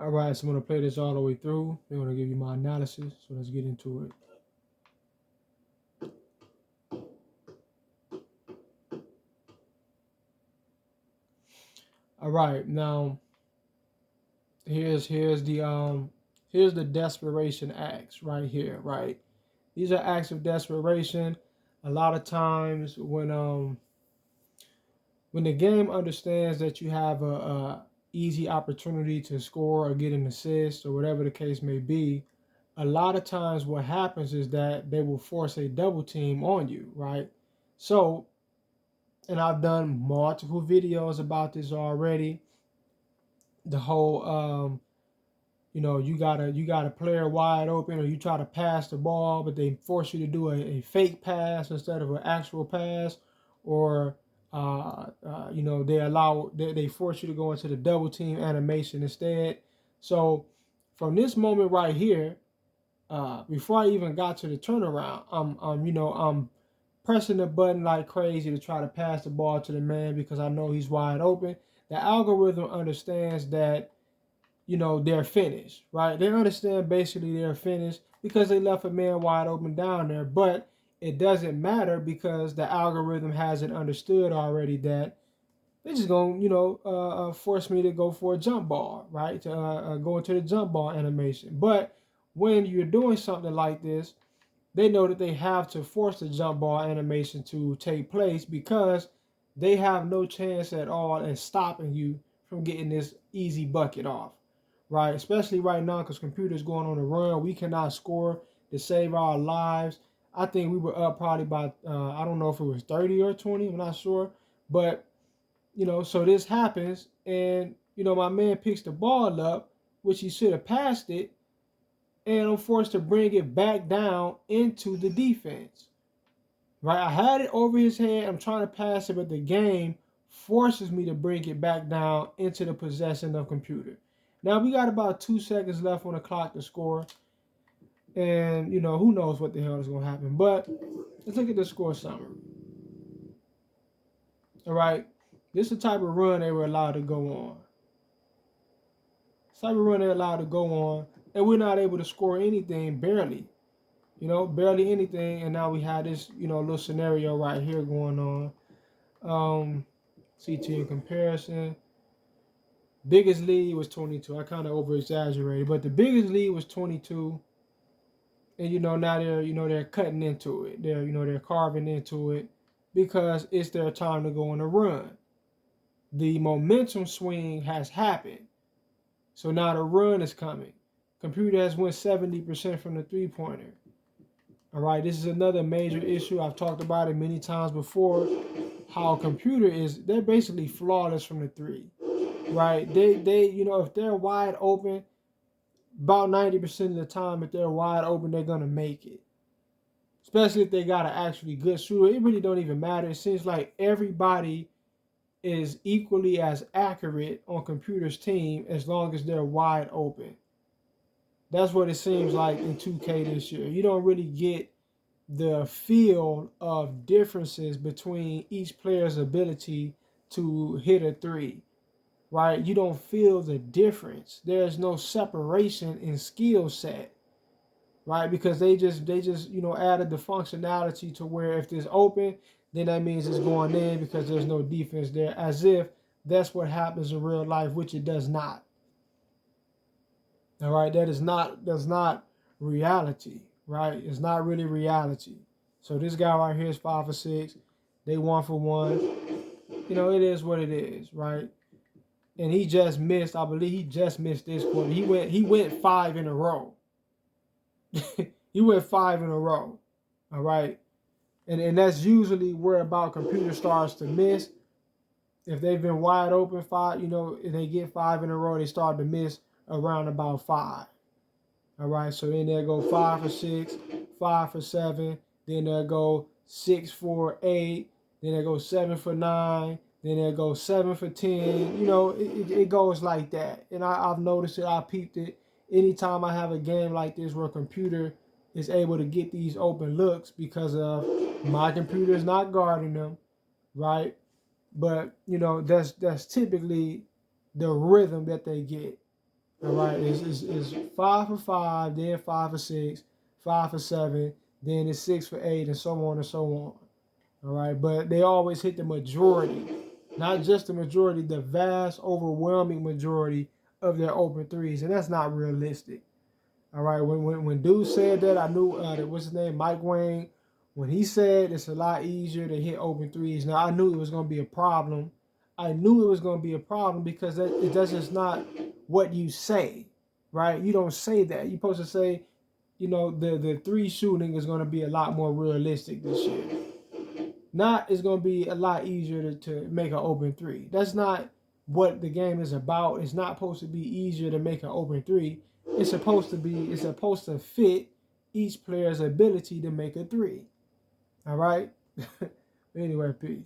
All right, so I'm going to play this all the way through. I'm going to give you my analysis. So let's get into it. All right, now here's the desperation acts right here, right? These are acts of desperation. A lot of times when the game understands that you have a easy opportunity to score or get an assist or whatever the case may be, a lot of times what happens is that they will force a double team on you, right? So, and I've done multiple videos about this already. The whole you got a player wide open, or you try to pass the ball, but they force you to do a fake pass instead of an actual pass, or they force you to go into the double team animation instead. So from this moment right here, before I even got to the turnaround, I'm pressing the button like crazy to try to pass the ball to the man because I know he's wide open. The algorithm understands that they're finished, right? They understand basically they're finished because they left a man wide open down there. But it doesn't matter because the algorithm has it understood already that they're just going to, force me to go for a jump ball, right? To go into the jump ball animation. But when you're doing something like this, they know that they have to force the jump ball animation to take place because they have no chance at all in stopping you from getting this easy bucket off, right? Especially right now because computers going on a run. We cannot score to save our lives. I think we were up probably by, I don't know if it was 30 or 20, I'm not sure. But, so this happens and, my man picks the ball up, which he should have passed it, and I'm forced to bring it back down into the defense. Right? I had it over his head. I'm trying to pass it, but the game forces me to bring it back down into the possession of computer. Now we got about 2 seconds left on the clock to score. And who knows what the hell is gonna happen. But let's look at the score summary. All right. This is the type of run they were allowed to go on. This type of run they're allowed to go on, and we're not able to score anything, barely. Barely anything, and now we have this, little scenario right here going on. CT in comparison. Biggest lead was 22. I kind of over exaggerated, but the biggest lead was 22. And now they're cutting into it. They're carving into it because it's their time to go on a run. The momentum swing has happened. So now the run is coming. Computer has went 70% from the three-pointer. All right, this is another major issue. I've talked about it many times before. How a computer they're basically flawless from the three, right? They if they're wide open, about 90% of the time, if they're wide open, they're gonna make it. Especially if they got an actually good shooter. It really don't even matter. It seems like everybody is equally as accurate on computer's team as long as they're wide open. That's what it seems like in 2K this year. You don't really get the feel of differences between each player's ability to hit a three, right? You don't feel the difference. There's no separation in skill set, right? Because they just added the functionality to where if it's open, then that means it's going in because there's no defense there, as if that's what happens in real life, which it does not. All right, that's not reality, right? It's not really reality. So this guy right here is 5 for 6. They 1 for 1. It is what it is, right? And he just missed. I believe he just missed this quarter. He went 5 in a row. He went 5 in a row. All right, and that's usually where about computer starts to miss. If they've been wide open 5, if they get 5 in a row, they start to miss around about 5. All right, so then they'll go 5 for 6, 5 for 7, then they'll go 6 for 8, then they'll go 7 for 9, then they'll go 7 for 10. It goes like that. And I've noticed it, I peeped it. Anytime I have a game like this where a computer is able to get these open looks because of my computer is not guarding them, right? But, that's typically the rhythm that they get. All right, it's 5 for 5, then 5 for 6, 5 for 7, then it's 6 for 8, and so on and so on. All right, but they always hit the majority, not just the majority, the vast, overwhelming majority of their open threes, and that's not realistic. All right, when dude said that, I knew what's his name, Mike Wang. When he said it's a lot easier to hit open threes, now I knew it was going to be a problem. I knew it was going to be a problem because that's just not what you say, right? You don't say that. You're supposed to say, the three shooting is going to be a lot more realistic this year. Not it's going to be a lot easier to make an open three. That's not what the game is about. It's not supposed to be easier to make an open three. It's supposed to fit each player's ability to make a three. All right? Anyway, peace.